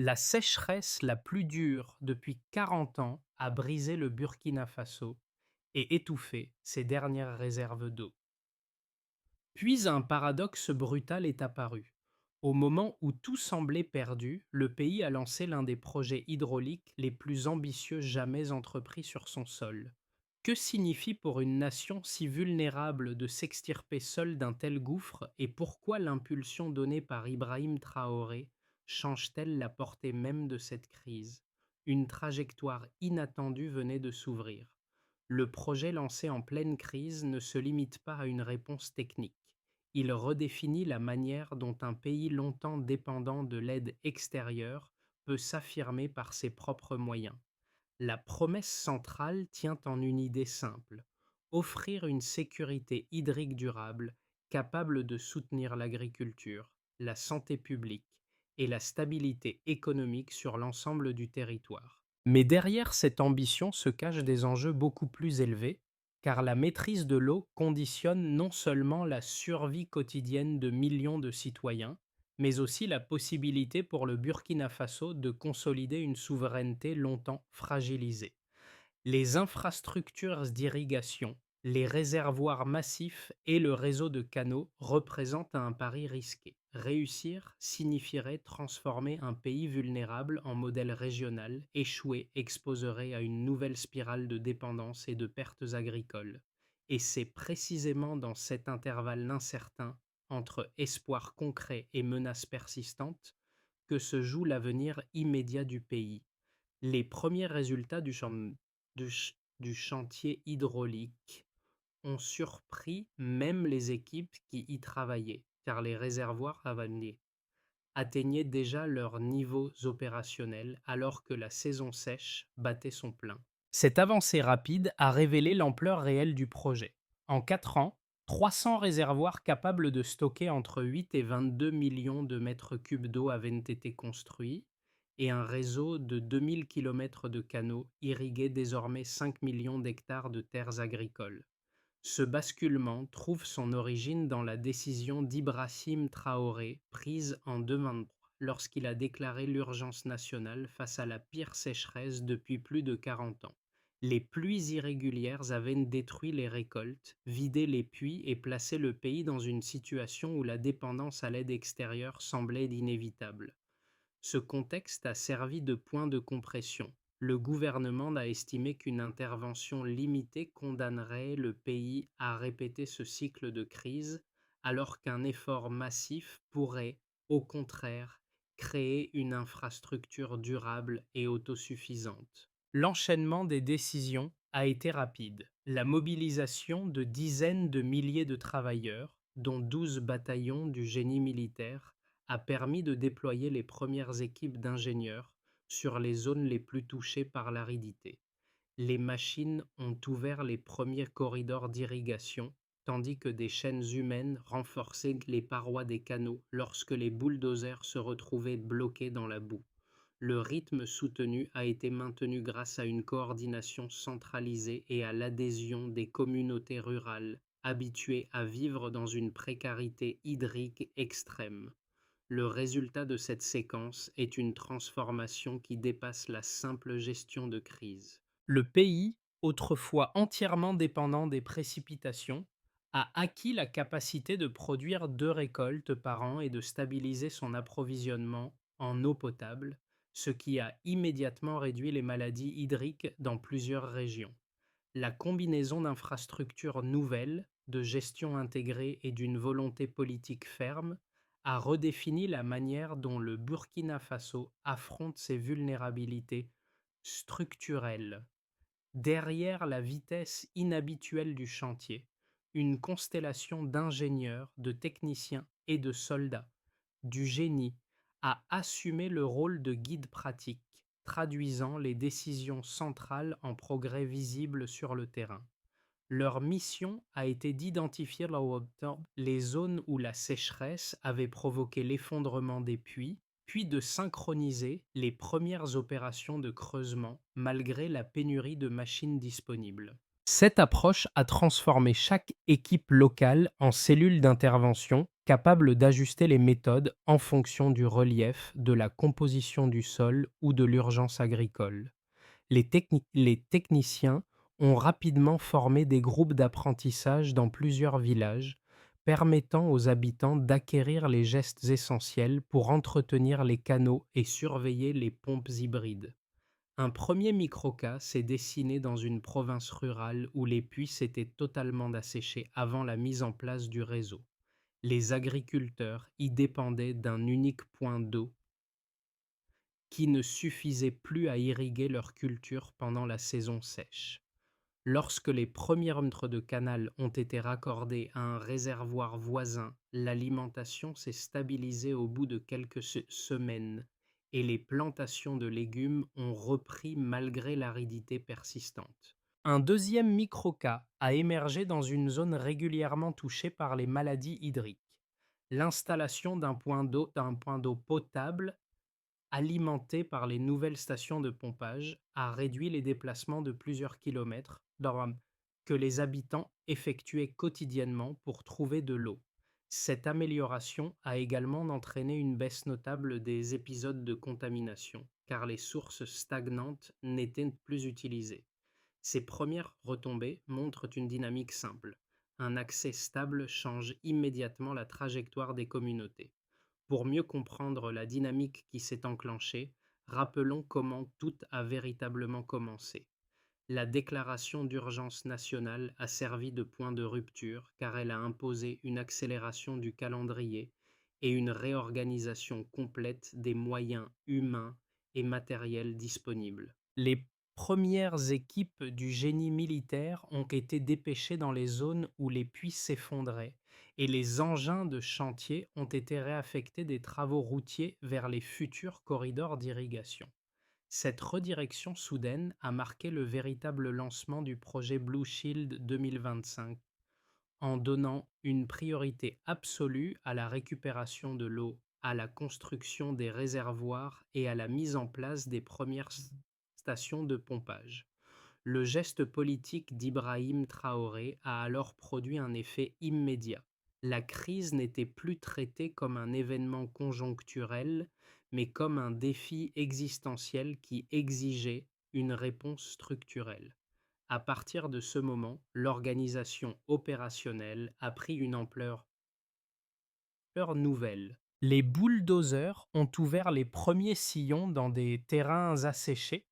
La sécheresse la plus dure depuis 40 ans a brisé le Burkina Faso et étouffé ses dernières réserves d'eau. Puis un paradoxe brutal est apparu. Au moment où tout semblait perdu, le pays a lancé l'un des projets hydrauliques les plus ambitieux jamais entrepris sur son sol. Que signifie pour une nation si vulnérable de s'extirper seule d'un tel gouffre et pourquoi l'impulsion donnée par Ibrahim Traoré change-t-elle la portée même de cette crise? Une trajectoire inattendue venait de s'ouvrir. Le projet lancé en pleine crise ne se limite pas à une réponse technique. Il redéfinit la manière dont un pays longtemps dépendant de l'aide extérieure peut s'affirmer par ses propres moyens. La promesse centrale tient en une idée simple: offrir une sécurité hydrique durable, capable de soutenir l'agriculture, la santé publique et la stabilité économique sur l'ensemble du territoire. Mais derrière cette ambition se cachent des enjeux beaucoup plus élevés, car la maîtrise de l'eau conditionne non seulement la survie quotidienne de millions de citoyens, mais aussi la possibilité pour le Burkina Faso de consolider une souveraineté longtemps fragilisée. Les infrastructures d'irrigation, les réservoirs massifs et le réseau de canaux représentent un pari risqué. Réussir signifierait transformer un pays vulnérable en modèle régional, échouer exposerait à une nouvelle spirale de dépendance et de pertes agricoles. Et c'est précisément dans cet intervalle incertain, entre espoir concret et menaces persistantes, que se joue l'avenir immédiat du pays. Les premiers résultats du chantier hydraulique ont surpris même les équipes qui y travaillaient, car les réservoirs avariés atteignaient déjà leurs niveaux opérationnels alors que la saison sèche battait son plein. Cette avancée rapide a révélé l'ampleur réelle du projet. En 4 ans, 300 réservoirs capables de stocker entre 8 et 22 millions de mètres cubes d'eau avaient été construits et un réseau de 2000 kilomètres de canaux irriguait désormais 5 millions d'hectares de terres agricoles. Ce basculement trouve son origine dans la décision d'Ibrahim Traoré prise en 2023 lorsqu'il a déclaré l'urgence nationale face à la pire sécheresse depuis plus de 40 ans. Les pluies irrégulières avaient détruit les récoltes, vidé les puits et placé le pays dans une situation où la dépendance à l'aide extérieure semblait inévitable. Ce contexte a servi de point de compression. Le gouvernement a estimé qu'une intervention limitée condamnerait le pays à répéter ce cycle de crise, alors qu'un effort massif pourrait, au contraire, créer une infrastructure durable et autosuffisante. L'enchaînement des décisions a été rapide. La mobilisation de dizaines de milliers de travailleurs, dont 12 bataillons du génie militaire, a permis de déployer les premières équipes d'ingénieurs sur les zones les plus touchées par l'aridité. Les machines ont ouvert les premiers corridors d'irrigation, tandis que des chaînes humaines renforçaient les parois des canaux lorsque les bulldozers se retrouvaient bloqués dans la boue. Le rythme soutenu a été maintenu grâce à une coordination centralisée et à l'adhésion des communautés rurales, habituées à vivre dans une précarité hydrique extrême. Le résultat de cette séquence est une transformation qui dépasse la simple gestion de crise. Le pays, autrefois entièrement dépendant des précipitations, a acquis la capacité de produire 2 récoltes par an et de stabiliser son approvisionnement en eau potable, ce qui a immédiatement réduit les maladies hydriques dans plusieurs régions. La combinaison d'infrastructures nouvelles, de gestion intégrée et d'une volonté politique ferme a redéfini la manière dont le Burkina Faso affronte ses vulnérabilités structurelles. Derrière la vitesse inhabituelle du chantier, une constellation d'ingénieurs, de techniciens et de soldats, du génie, a assumé le rôle de guide pratique, traduisant les décisions centrales en progrès visibles sur le terrain. Leur mission a été d'identifier les zones où la sécheresse avait provoqué l'effondrement des puits, puis de synchroniser les premières opérations de creusement malgré la pénurie de machines disponibles. Cette approche a transformé chaque équipe locale en cellule d'intervention capable d'ajuster les méthodes en fonction du relief, de la composition du sol ou de l'urgence agricole. Les techniciens ont rapidement formé des groupes d'apprentissage dans plusieurs villages, permettant aux habitants d'acquérir les gestes essentiels pour entretenir les canaux et surveiller les pompes hybrides. Un premier microcas s'est dessiné dans une province rurale où les puits s'étaient totalement asséchés avant la mise en place du réseau. Les agriculteurs y dépendaient d'un unique point d'eau qui ne suffisait plus à irriguer leur culture pendant la saison sèche. Lorsque les premiers mètres de canal ont été raccordés à un réservoir voisin, l'alimentation s'est stabilisée au bout de quelques semaines et les plantations de légumes ont repris malgré l'aridité persistante. Un deuxième microcas a émergé dans une zone régulièrement touchée par les maladies hydriques. L'installation d'un point d'eau potable alimenté par les nouvelles stations de pompage, a réduit les déplacements de plusieurs kilomètres que les habitants effectuaient quotidiennement pour trouver de l'eau. Cette amélioration a également entraîné une baisse notable des épisodes de contamination, car les sources stagnantes n'étaient plus utilisées. Ces premières retombées montrent une dynamique simple. Un accès stable change immédiatement la trajectoire des communautés. Pour mieux comprendre la dynamique qui s'est enclenchée, rappelons comment tout a véritablement commencé. La déclaration d'urgence nationale a servi de point de rupture car elle a imposé une accélération du calendrier et une réorganisation complète des moyens humains et matériels disponibles. Les premières équipes du génie militaire ont été dépêchées dans les zones où les puits s'effondraient et les engins de chantier ont été réaffectés des travaux routiers vers les futurs corridors d'irrigation. Cette redirection soudaine a marqué le véritable lancement du projet Blue Shield 2025 en donnant une priorité absolue à la récupération de l'eau, à la construction des réservoirs et à la mise en place des premières stations de pompage. Le geste politique d'Ibrahim Traoré a alors produit un effet immédiat. La crise n'était plus traitée comme un événement conjoncturel, mais comme un défi existentiel qui exigeait une réponse structurelle. À partir de ce moment, l'organisation opérationnelle a pris une ampleur nouvelle. Les bulldozers ont ouvert les premiers sillons dans des terrains asséchés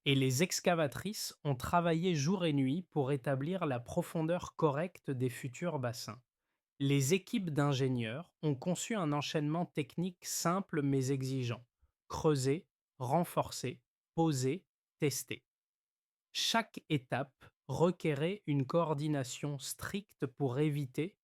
et les excavatrices ont travaillé jour et nuit pour établir la profondeur correcte des futurs bassins. Les équipes d'ingénieurs ont conçu un enchaînement technique simple mais exigeant: creuser, renforcer, poser, tester. Chaque étape requérait une coordination stricte pour éviter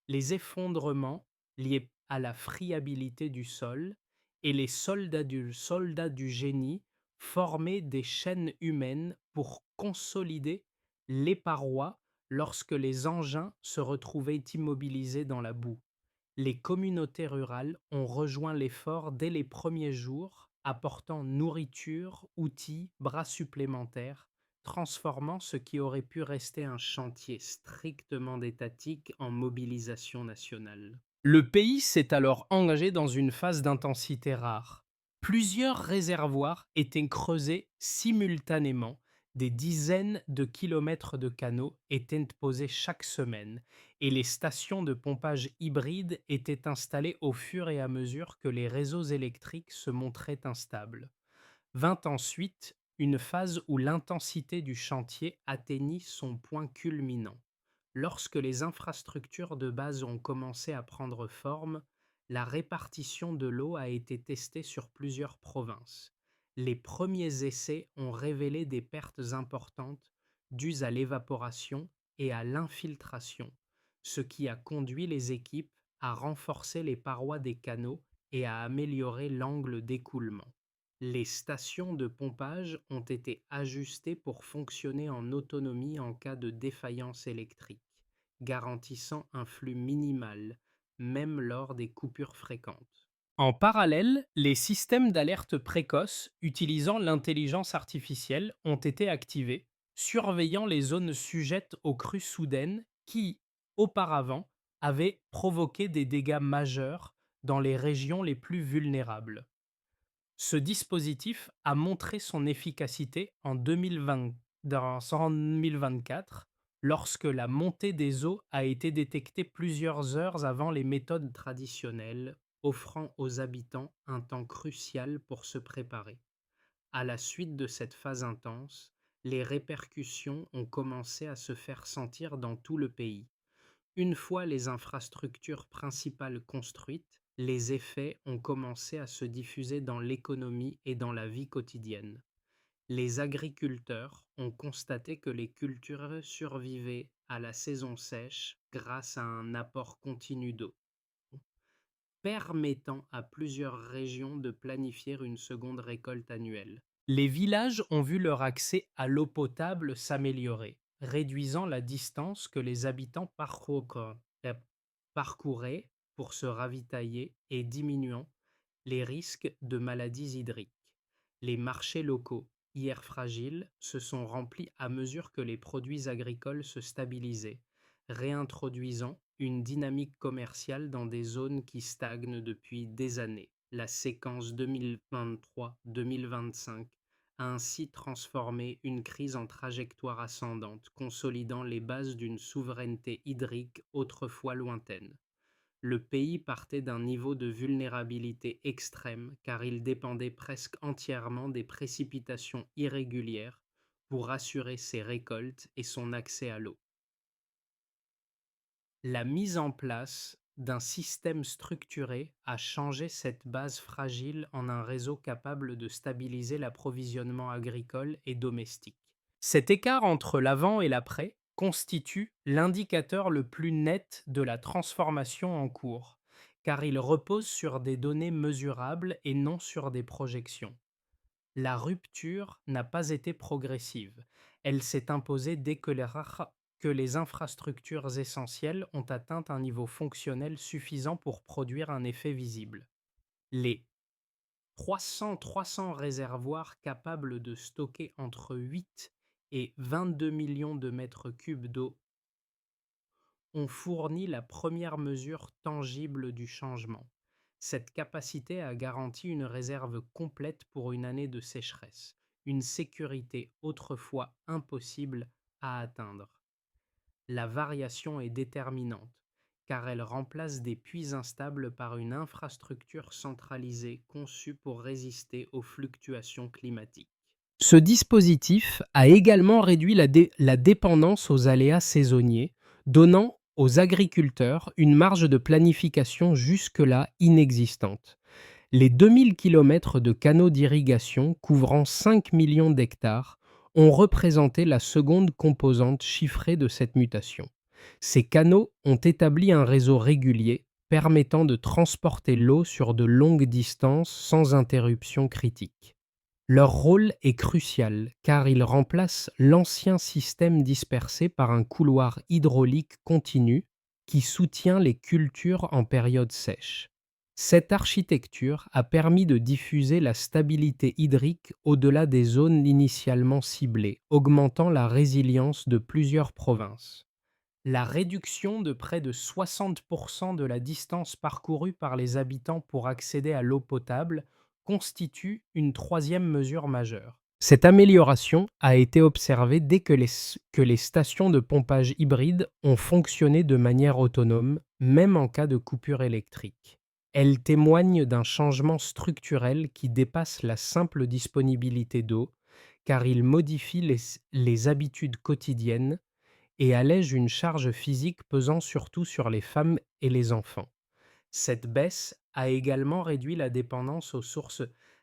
les effondrements liés à la friabilité du sol, et les soldats du génie formaient des chaînes humaines pour consolider les parois lorsque les engins se retrouvaient immobilisés dans la boue. Les communautés rurales ont rejoint l'effort dès les premiers jours, apportant nourriture, outils, bras supplémentaires, transformant ce qui aurait pu rester un chantier strictement étatique en mobilisation nationale. Le pays s'est alors engagé dans une phase d'intensité rare. Plusieurs réservoirs étaient creusés simultanément, des dizaines de kilomètres de canaux étaient posés chaque semaine, et les stations de pompage hybrides étaient installées au fur et à mesure que les réseaux électriques se montraient instables. Vint ensuite une phase où l'intensité du chantier atteignit son point culminant. Lorsque les infrastructures de base ont commencé à prendre forme, la répartition de l'eau a été testée sur plusieurs provinces. Les premiers essais ont révélé des pertes importantes dues à l'évaporation et à l'infiltration, ce qui a conduit les équipes à renforcer les parois des canaux et à améliorer l'angle d'écoulement. Les stations de pompage ont été ajustées pour fonctionner en autonomie en cas de défaillance électrique, garantissant un flux minimal, même lors des coupures fréquentes. En parallèle, les systèmes d'alerte précoce utilisant l'intelligence artificielle ont été activés, surveillant les zones sujettes aux crues soudaines qui, auparavant, avaient provoqué des dégâts majeurs dans les régions les plus vulnérables. Ce dispositif a montré son efficacité en 2024 lorsque la montée des eaux a été détectée plusieurs heures avant les méthodes traditionnelles, offrant aux habitants un temps crucial pour se préparer. À la suite de cette phase intense, les répercussions ont commencé à se faire sentir dans tout le pays. Une fois les infrastructures principales construites, les effets ont commencé à se diffuser dans l'économie et dans la vie quotidienne. Les agriculteurs ont constaté que les cultures survivaient à la saison sèche grâce à un apport continu d'eau, permettant à plusieurs régions de planifier une seconde récolte annuelle. Les villages ont vu leur accès à l'eau potable s'améliorer, réduisant la distance que les habitants parcouraient pour se ravitailler et diminuant les risques de maladies hydriques. Les marchés locaux, hier fragiles, se sont remplis à mesure que les produits agricoles se stabilisaient, réintroduisant une dynamique commerciale dans des zones qui stagnent depuis des années. La séquence 2023-2025 a ainsi transformé une crise en trajectoire ascendante, consolidant les bases d'une souveraineté hydrique autrefois lointaine. Le pays partait d'un niveau de vulnérabilité extrême car il dépendait presque entièrement des précipitations irrégulières pour assurer ses récoltes et son accès à l'eau. La mise en place d'un système structuré a changé cette base fragile en un réseau capable de stabiliser l'approvisionnement agricole et domestique. Cet écart entre l'avant et l'après constitue l'indicateur le plus net de la transformation en cours, car il repose sur des données mesurables et non sur des projections. La rupture n'a pas été progressive, elle s'est imposée dès que les infrastructures essentielles ont atteint un niveau fonctionnel suffisant pour produire un effet visible. Les 300 réservoirs capables de stocker entre 8 et 22 millions de mètres cubes d'eau ont fourni la première mesure tangible du changement. Cette capacité a garanti une réserve complète pour une année de sécheresse, une sécurité autrefois impossible à atteindre. La variation est déterminante, car elle remplace des puits instables par une infrastructure centralisée conçue pour résister aux fluctuations climatiques. Ce dispositif a également réduit la dépendance aux aléas saisonniers, donnant aux agriculteurs une marge de planification jusque-là inexistante. Les 2000 km de canaux d'irrigation couvrant 5 millions d'hectares ont représenté la seconde composante chiffrée de cette mutation. Ces canaux ont établi un réseau régulier permettant de transporter l'eau sur de longues distances sans interruption critique. Leur rôle est crucial car ils remplacent l'ancien système dispersé par un couloir hydraulique continu qui soutient les cultures en période sèche. Cette architecture a permis de diffuser la stabilité hydrique au-delà des zones initialement ciblées, augmentant la résilience de plusieurs provinces. La réduction de près de 60% de la distance parcourue par les habitants pour accéder à l'eau potable constitue une troisième mesure majeure. Cette amélioration a été observée dès que les stations de pompage hybrides ont fonctionné de manière autonome, même en cas de coupure électrique. Elle témoigne d'un changement structurel qui dépasse la simple disponibilité d'eau, car il modifie les habitudes quotidiennes et allège une charge physique pesant surtout sur les femmes et les enfants. Cette baisse a également réduit la dépendance aux sources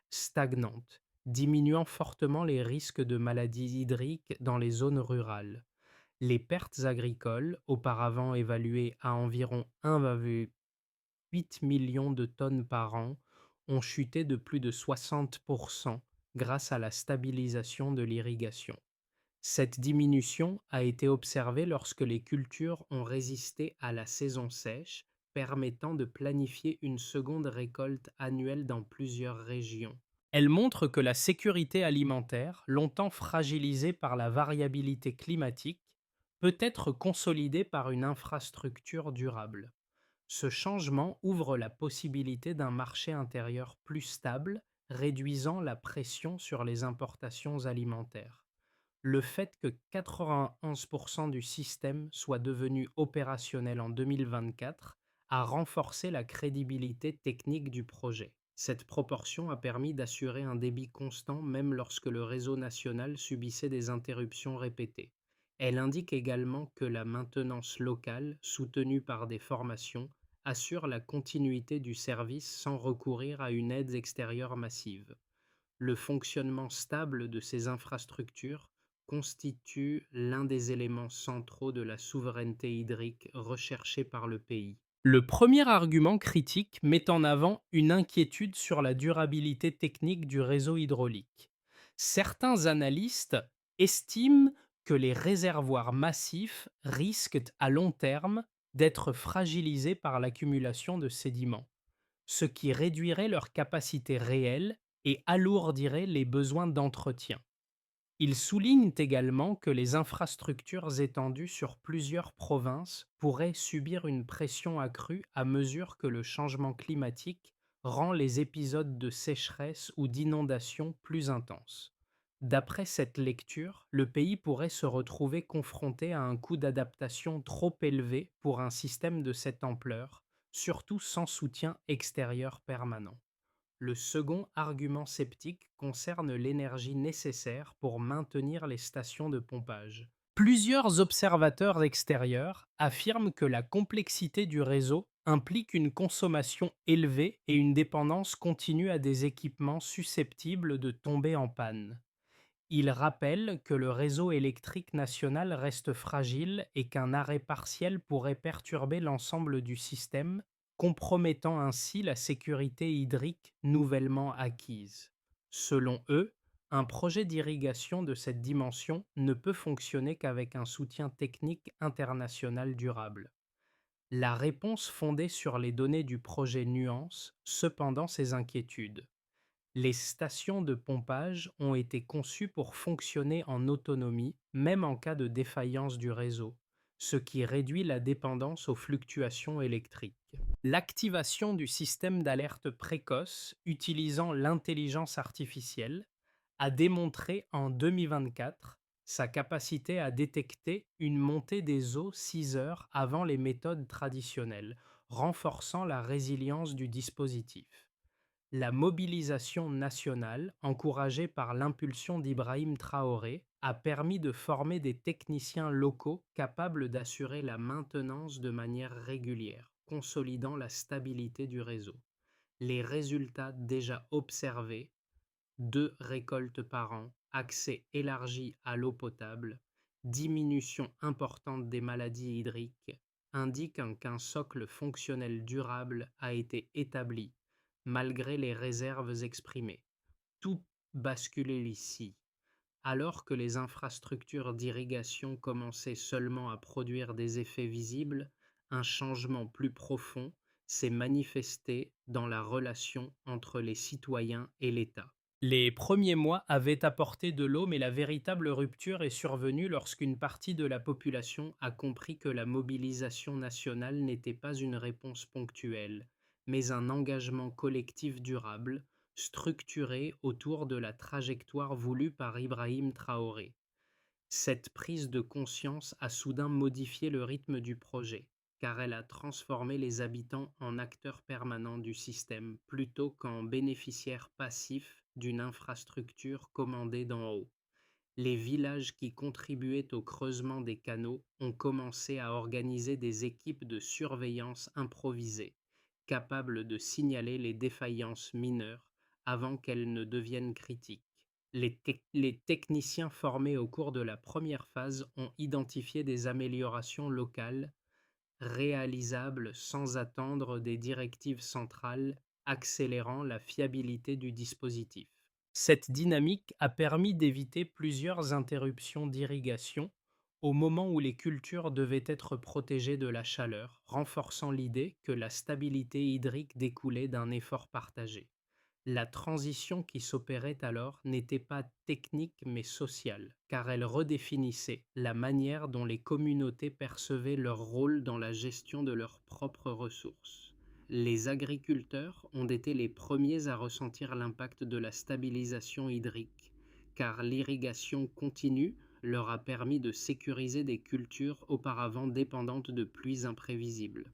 stagnantes, diminuant fortement les risques de maladies hydriques dans les zones rurales. Les pertes agricoles, auparavant évaluées à environ 1,8 million de tonnes par an, ont chuté de plus de 60% grâce à la stabilisation de l'irrigation. Cette diminution a été observée lorsque les cultures ont résisté à la saison sèche, permettant de planifier une seconde récolte annuelle dans plusieurs régions. Elle montre que la sécurité alimentaire, longtemps fragilisée par la variabilité climatique, peut être consolidée par une infrastructure durable. Ce changement ouvre la possibilité d'un marché intérieur plus stable, réduisant la pression sur les importations alimentaires. Le fait que 91% du système soit devenu opérationnel en 2024 a renforcé la crédibilité technique du projet. Cette proportion a permis d'assurer un débit constant même lorsque le réseau national subissait des interruptions répétées. Elle indique également que la maintenance locale, soutenue par des formations, assure la continuité du service sans recourir à une aide extérieure massive. Le fonctionnement stable de ces infrastructures constitue l'un des éléments centraux de la souveraineté hydrique recherchée par le pays. Le premier argument critique met en avant une inquiétude sur la durabilité technique du réseau hydraulique. Certains analystes estiment que les réservoirs massifs risquent à long terme d'être fragilisés par l'accumulation de sédiments, ce qui réduirait leur capacité réelle et alourdirait les besoins d'entretien. Ils soulignent également que les infrastructures étendues sur plusieurs provinces pourraient subir une pression accrue à mesure que le changement climatique rend les épisodes de sécheresse ou d'inondation plus intenses. D'après cette lecture, le pays pourrait se retrouver confronté à un coût d'adaptation trop élevé pour un système de cette ampleur, surtout sans soutien extérieur permanent. Le second argument sceptique concerne l'énergie nécessaire pour maintenir les stations de pompage. Plusieurs observateurs extérieurs affirment que la complexité du réseau implique une consommation élevée et une dépendance continue à des équipements susceptibles de tomber en panne. Ils rappellent que le réseau électrique national reste fragile et qu'un arrêt partiel pourrait perturber l'ensemble du système, compromettant ainsi la sécurité hydrique nouvellement acquise. Selon eux, un projet d'irrigation de cette dimension ne peut fonctionner qu'avec un soutien technique international durable. La réponse fondée sur les données du projet nuance cependant ces inquiétudes. Les stations de pompage ont été conçues pour fonctionner en autonomie, même en cas de défaillance du réseau, ce qui réduit la dépendance aux fluctuations électriques. L'activation du système d'alerte précoce utilisant l'intelligence artificielle a démontré en 2024 sa capacité à détecter une montée des eaux 6 heures avant les méthodes traditionnelles, renforçant la résilience du dispositif. La mobilisation nationale, encouragée par l'impulsion d'Ibrahim Traoré, a permis de former des techniciens locaux capables d'assurer la maintenance de manière régulière, consolidant la stabilité du réseau. Les résultats déjà observés, 2 récoltes par an, accès élargi à l'eau potable, diminution importante des maladies hydriques, indiquent qu'un socle fonctionnel durable a été établi malgré les réserves exprimées. Tout basculait ici. Alors que les infrastructures d'irrigation commençaient seulement à produire des effets visibles, un changement plus profond s'est manifesté dans la relation entre les citoyens et l'État. Les premiers mois avaient apporté de l'eau, mais la véritable rupture est survenue lorsqu'une partie de la population a compris que la mobilisation nationale n'était pas une réponse ponctuelle, mais un engagement collectif durable, structuré autour de la trajectoire voulue par Ibrahim Traoré. Cette prise de conscience a soudain modifié le rythme du projet, car elle a transformé les habitants en acteurs permanents du système plutôt qu'en bénéficiaires passifs d'une infrastructure commandée d'en haut. Les villages qui contribuaient au creusement des canaux ont commencé à organiser des équipes de surveillance improvisées, capables de signaler les défaillances mineures avant qu'elles ne deviennent critiques. Les techniciens formés au cours de la première phase ont identifié des améliorations locales réalisables sans attendre des directives centrales, accélérant la fiabilité du dispositif. Cette dynamique a permis d'éviter plusieurs interruptions d'irrigation au moment où les cultures devaient être protégées de la chaleur, renforçant l'idée que la stabilité hydrique découlait d'un effort partagé. La transition qui s'opérait alors n'était pas technique mais sociale, car elle redéfinissait la manière dont les communautés percevaient leur rôle dans la gestion de leurs propres ressources. Les agriculteurs ont été les premiers à ressentir l'impact de la stabilisation hydrique, car l'irrigation continue leur a permis de sécuriser des cultures auparavant dépendantes de pluies imprévisibles.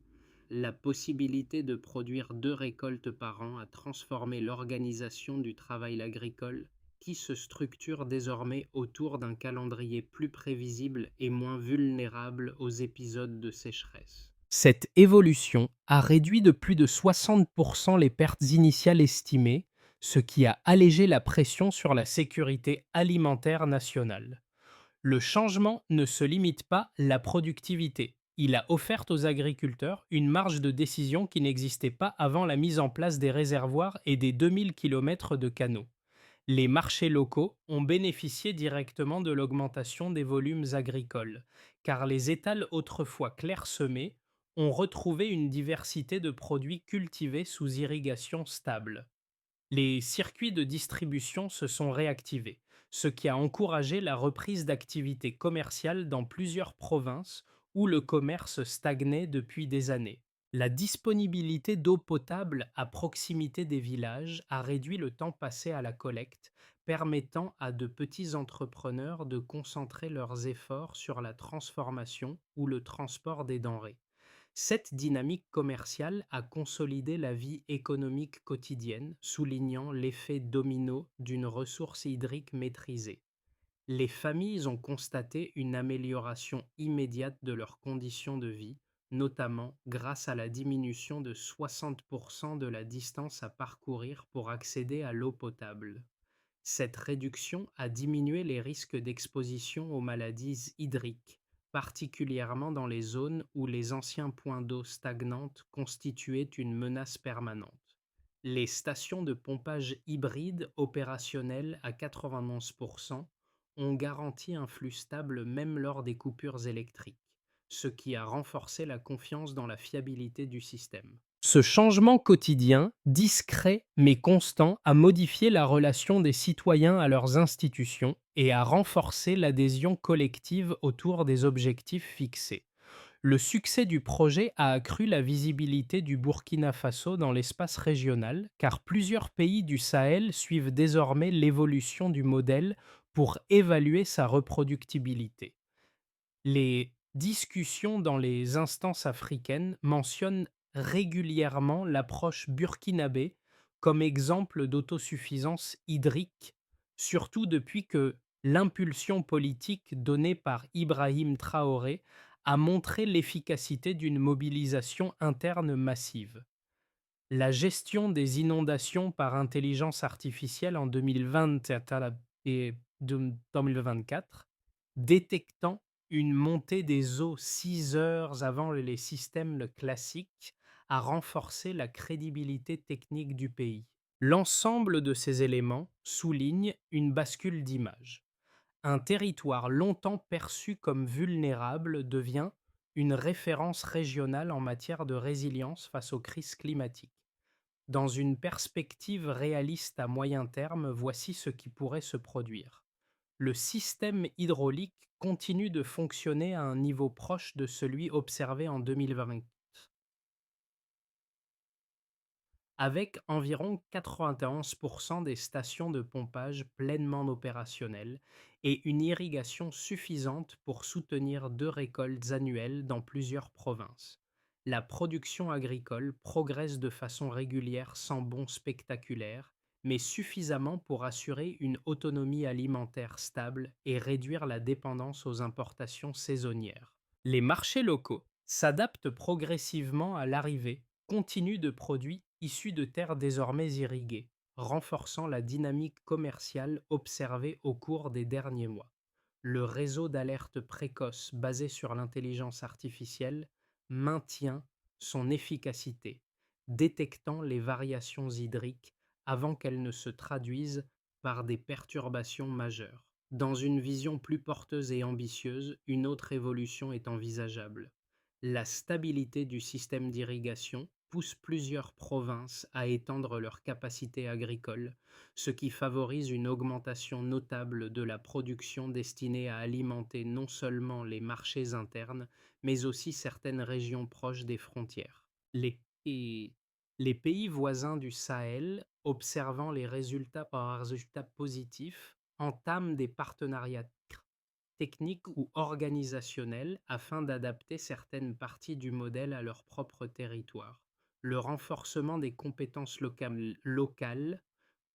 La possibilité de produire 2 récoltes par an a transformé l'organisation du travail agricole, qui se structure désormais autour d'un calendrier plus prévisible et moins vulnérable aux épisodes de sécheresse. Cette évolution a réduit de plus de 60% les pertes initiales estimées, ce qui a allégé la pression sur la sécurité alimentaire nationale. Le changement ne se limite pas à la productivité. Il a offert aux agriculteurs une marge de décision qui n'existait pas avant la mise en place des réservoirs et des 2000 km de canaux. Les marchés locaux ont bénéficié directement de l'augmentation des volumes agricoles, car les étals autrefois clairsemés ont retrouvé une diversité de produits cultivés sous irrigation stable. Les circuits de distribution se sont réactivés, ce qui a encouragé la reprise d'activités commerciales dans plusieurs provinces où le commerce stagnait depuis des années. La disponibilité d'eau potable à proximité des villages a réduit le temps passé à la collecte, permettant à de petits entrepreneurs de concentrer leurs efforts sur la transformation ou le transport des denrées. Cette dynamique commerciale a consolidé la vie économique quotidienne, soulignant l'effet domino d'une ressource hydrique maîtrisée. Les familles ont constaté une amélioration immédiate de leurs conditions de vie, notamment grâce à la diminution de 60% de la distance à parcourir pour accéder à l'eau potable. Cette réduction a diminué les risques d'exposition aux maladies hydriques, particulièrement dans les zones où les anciens points d'eau stagnantes constituaient une menace permanente. Les stations de pompage hybrides opérationnelles à 91% ont garanti un flux stable même lors des coupures électriques, ce qui a renforcé la confiance dans la fiabilité du système. Ce changement quotidien, discret mais constant, a modifié la relation des citoyens à leurs institutions et a renforcé l'adhésion collective autour des objectifs fixés. Le succès du projet a accru la visibilité du Burkina Faso dans l'espace régional, car plusieurs pays du Sahel suivent désormais l'évolution du modèle pour évaluer sa reproductibilité. Les discussions dans les instances africaines mentionnent régulièrement l'approche burkinabé comme exemple d'autosuffisance hydrique, surtout depuis que l'impulsion politique donnée par Ibrahim Traoré a montré l'efficacité d'une mobilisation interne massive. La gestion des inondations par intelligence artificielle en 2020 et 2024, détectant une montée des eaux 6 heures avant les systèmes classiques, a renforcé la crédibilité technique du pays. L'ensemble de ces éléments souligne une bascule d'image. Un territoire longtemps perçu comme vulnérable devient une référence régionale en matière de résilience face aux crises climatiques. Dans une perspective réaliste à moyen terme, voici ce qui pourrait se produire. Le système hydraulique continue de fonctionner à un niveau proche de celui observé en 2020, avec environ 91% des stations de pompage pleinement opérationnelles et une irrigation suffisante pour soutenir 2 récoltes annuelles dans plusieurs provinces. La production agricole progresse de façon régulière sans bond spectaculaire, mais suffisamment pour assurer une autonomie alimentaire stable et réduire la dépendance aux importations saisonnières. Les marchés locaux s'adaptent progressivement à l'arrivée continue de produits issus de terres désormais irriguées, renforçant la dynamique commerciale observée au cours des derniers mois. Le réseau d'alerte précoce basé sur l'intelligence artificielle maintient son efficacité, détectant les variations hydriques avant qu'elles ne se traduisent par des perturbations majeures. Dans une vision plus porteuse et ambitieuse, une autre évolution est envisageable. La stabilité du système d'irrigation pousse plusieurs provinces à étendre leurs capacités agricoles, ce qui favorise une augmentation notable de la production destinée à alimenter non seulement les marchés internes, mais aussi certaines régions proches des frontières. Et les pays voisins du Sahel, observant les résultats par résultats positifs, entament des partenariats techniques ou organisationnels afin d'adapter certaines parties du modèle à leur propre territoire. Le renforcement des compétences locales,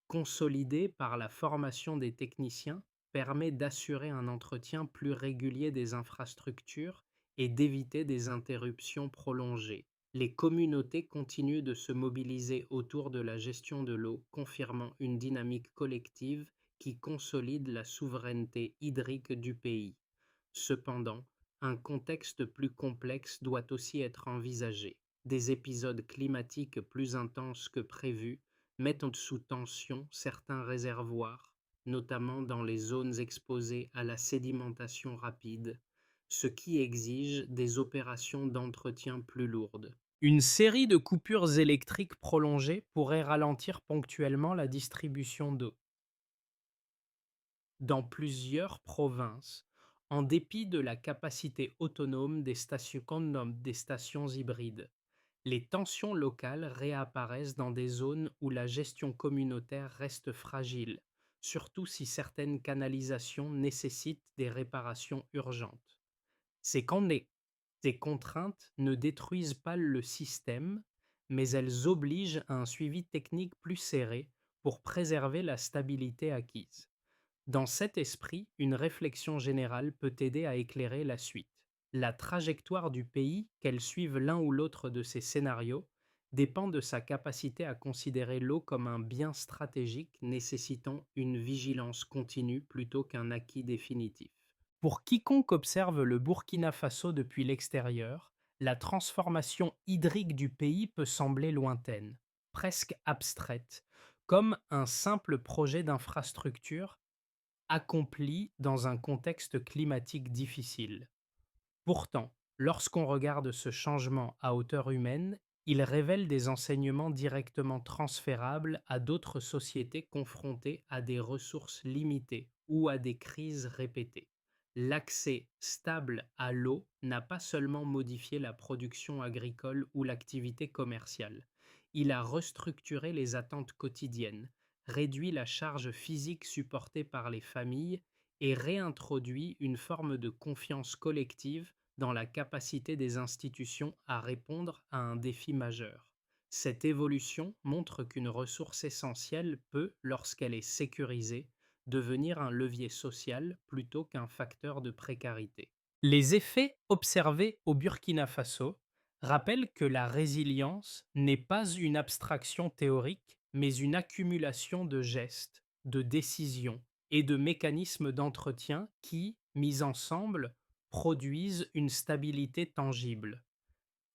consolidé par la formation des techniciens, permet d'assurer un entretien plus régulier des infrastructures et d'éviter des interruptions prolongées. Les communautés continuent de se mobiliser autour de la gestion de l'eau, confirmant une dynamique collective qui consolide la souveraineté hydrique du pays. Cependant, un contexte plus complexe doit aussi être envisagé. Des épisodes climatiques plus intenses que prévu mettent sous tension certains réservoirs, notamment dans les zones exposées à la sédimentation rapide, ce qui exige des opérations d'entretien plus lourdes. Une série de coupures électriques prolongées pourrait ralentir ponctuellement la distribution d'eau. Dans plusieurs provinces, en dépit de la capacité autonome des stations qu'on nomme des stations hybrides, les tensions locales réapparaissent dans des zones où la gestion communautaire reste fragile, surtout si certaines canalisations nécessitent des réparations urgentes. C'est quand ces contraintes ne détruisent pas le système, mais elles obligent à un suivi technique plus serré pour préserver la stabilité acquise. Dans cet esprit, une réflexion générale peut aider à éclairer la suite. La trajectoire du pays, qu'elle suive l'un ou l'autre de ces scénarios, dépend de sa capacité à considérer l'eau comme un bien stratégique nécessitant une vigilance continue plutôt qu'un acquis définitif. Pour quiconque observe le Burkina Faso depuis l'extérieur, la transformation hydrique du pays peut sembler lointaine, presque abstraite, comme un simple projet d'infrastructure accompli dans un contexte climatique difficile. Pourtant, lorsqu'on regarde ce changement à hauteur humaine, il révèle des enseignements directement transférables à d'autres sociétés confrontées à des ressources limitées ou à des crises répétées. L'accès stable à l'eau n'a pas seulement modifié la production agricole ou l'activité commerciale, il a restructuré les attentes quotidiennes, réduit la charge physique supportée par les familles et réintroduit une forme de confiance collective dans la capacité des institutions à répondre à un défi majeur. Cette évolution montre qu'une ressource essentielle peut, lorsqu'elle est sécurisée, devenir un levier social plutôt qu'un facteur de précarité. Les effets observés au Burkina Faso rappellent que la résilience n'est pas une abstraction théorique, mais une accumulation de gestes, de décisions et de mécanismes d'entretien qui, mis ensemble, produisent une stabilité tangible.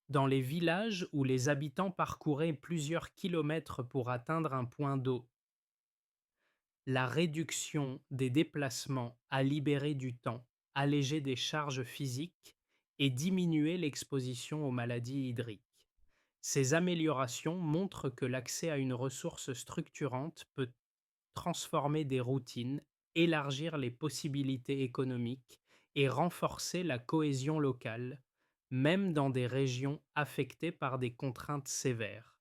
Dans les villages où les habitants parcouraient plusieurs kilomètres pour atteindre un point d'eau, la réduction des déplacements a libéré du temps, allégé des charges physiques et diminué l'exposition aux maladies hydriques. Ces améliorations montrent que l'accès à une ressource structurante peut transformer des routines, élargir les possibilités économiques et renforcer la cohésion locale, même dans des régions affectées par des contraintes sévères.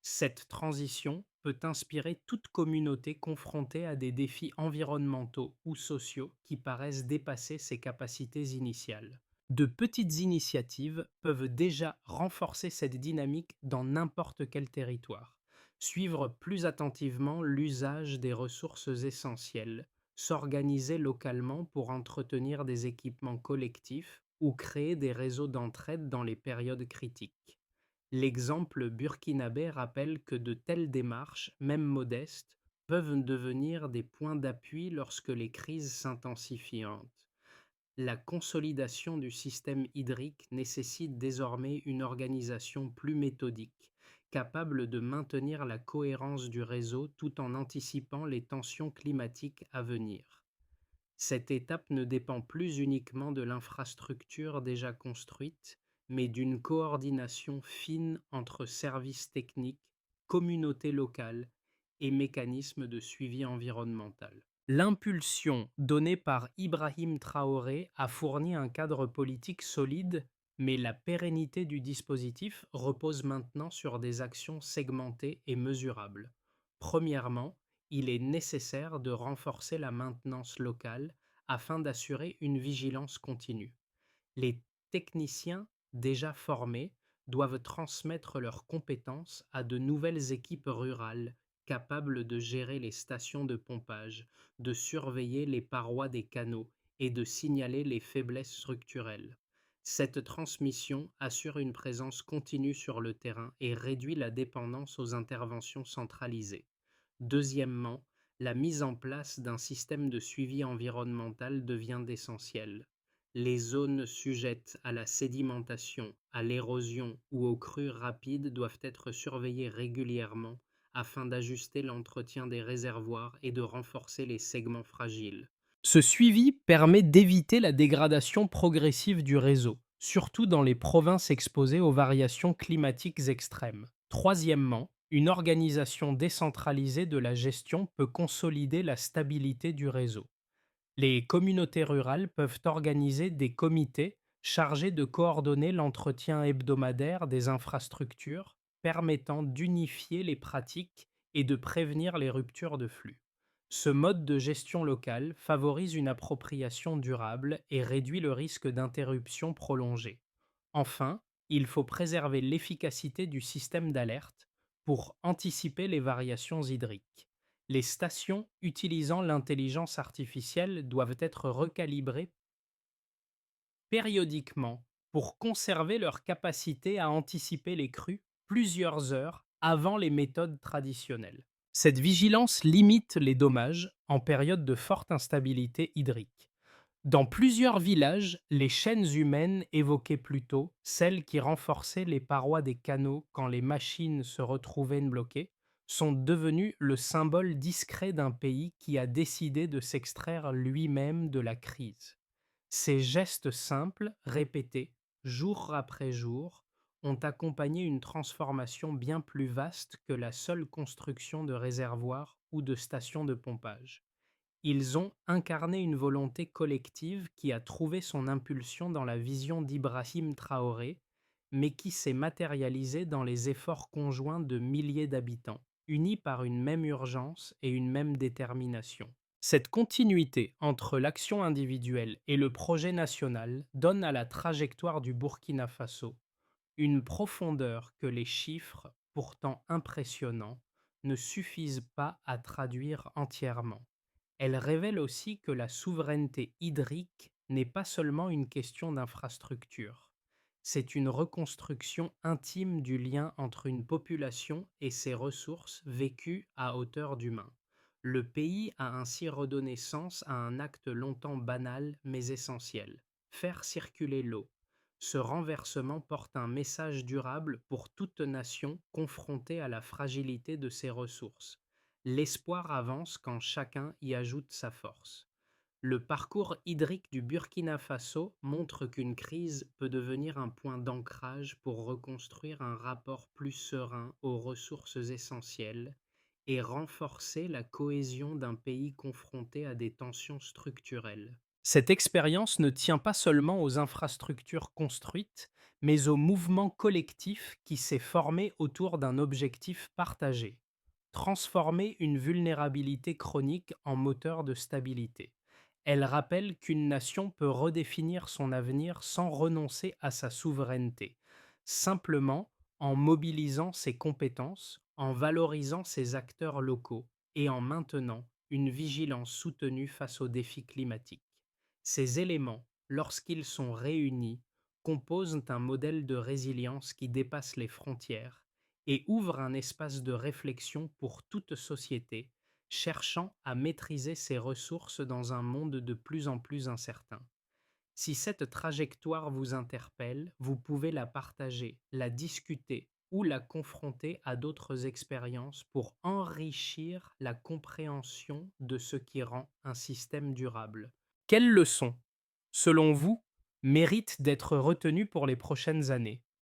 Cette transition peut inspirer toute communauté confrontée à des défis environnementaux ou sociaux qui paraissent dépasser ses capacités initiales. De petites initiatives peuvent déjà renforcer cette dynamique dans n'importe quel territoire. Suivre plus attentivement l'usage des ressources essentielles, s'organiser localement pour entretenir des équipements collectifs ou créer des réseaux d'entraide dans les périodes critiques. L'exemple burkinabé rappelle que de telles démarches, même modestes, peuvent devenir des points d'appui lorsque les crises s'intensifient. La consolidation du système hydrique nécessite désormais une organisation plus méthodique, capable de maintenir la cohérence du réseau tout en anticipant les tensions climatiques à venir. Cette étape ne dépend plus uniquement de l'infrastructure déjà construite, mais d'une coordination fine entre services techniques, communautés locales et mécanismes de suivi environnemental. L'impulsion donnée par Ibrahim Traoré a fourni un cadre politique solide, mais la pérennité du dispositif repose maintenant sur des actions segmentées et mesurables. Premièrement, il est nécessaire de renforcer la maintenance locale afin d'assurer une vigilance continue. Les techniciens déjà formés doivent transmettre leurs compétences à de nouvelles équipes rurales capables de gérer les stations de pompage, de surveiller les parois des canaux et de signaler les faiblesses structurelles. Cette transmission assure une présence continue sur le terrain et réduit la dépendance aux interventions centralisées. Deuxièmement, la mise en place d'un système de suivi environnemental devient essentielle. Les zones sujettes à la sédimentation, à l'érosion ou aux crues rapides doivent être surveillées régulièrement afin d'ajuster l'entretien des réservoirs et de renforcer les segments fragiles. Ce suivi permet d'éviter la dégradation progressive du réseau, surtout dans les provinces exposées aux variations climatiques extrêmes. Troisièmement, une organisation décentralisée de la gestion peut consolider la stabilité du réseau. Les communautés rurales peuvent organiser des comités chargés de coordonner l'entretien hebdomadaire des infrastructures, permettant d'unifier les pratiques et de prévenir les ruptures de flux. Ce mode de gestion locale favorise une appropriation durable et réduit le risque d'interruption prolongée. Enfin, il faut préserver l'efficacité du système d'alerte pour anticiper les variations hydriques. Les stations utilisant l'intelligence artificielle doivent être recalibrées périodiquement pour conserver leur capacité à anticiper les crues plusieurs heures avant les méthodes traditionnelles. Cette vigilance limite les dommages en période de forte instabilité hydrique. Dans plusieurs villages, les chaînes humaines évoquées plus tôt, celles qui renforçaient les parois des canaux quand les machines se retrouvaient bloquées, sont devenues le symbole discret d'un pays qui a décidé de s'extraire lui-même de la crise. Ces gestes simples, répétés, jour après jour, ont accompagné une transformation bien plus vaste que la seule construction de réservoirs ou de stations de pompage. Ils ont incarné une volonté collective qui a trouvé son impulsion dans la vision d'Ibrahim Traoré, mais qui s'est matérialisée dans les efforts conjoints de milliers d'habitants, unis par une même urgence et une même détermination. Cette continuité entre l'action individuelle et le projet national donne à la trajectoire du Burkina Faso une profondeur que les chiffres, pourtant impressionnants, ne suffisent pas à traduire entièrement. Elle révèle aussi que la souveraineté hydrique n'est pas seulement une question d'infrastructure. C'est une reconstruction intime du lien entre une population et ses ressources vécues à hauteur d'humain. Le pays a ainsi redonné sens à un acte longtemps banal mais essentiel: faire circuler l'eau. Ce renversement porte un message durable pour toute nation confrontée à la fragilité de ses ressources. L'espoir avance quand chacun y ajoute sa force. Le parcours hydrique du Burkina Faso montre qu'une crise peut devenir un point d'ancrage pour reconstruire un rapport plus serein aux ressources essentielles et renforcer la cohésion d'un pays confronté à des tensions structurelles. Cette expérience ne tient pas seulement aux infrastructures construites, mais au mouvement collectif qui s'est formé autour d'un objectif partagé: transformer une vulnérabilité chronique en moteur de stabilité. Elle rappelle qu'une nation peut redéfinir son avenir sans renoncer à sa souveraineté, simplement en mobilisant ses compétences, en valorisant ses acteurs locaux et en maintenant une vigilance soutenue face aux défis climatiques. Ces éléments, lorsqu'ils sont réunis, composent un modèle de résilience qui dépasse les frontières et ouvre un espace de réflexion pour toute société cherchant à maîtriser ses ressources dans un monde de plus en plus incertain. Si cette trajectoire vous interpelle, vous pouvez la partager, la discuter ou la confronter à d'autres expériences pour enrichir la compréhension de ce qui rend un système durable. Quelles leçons, selon vous, mérite d'être retenu pour les prochaines années.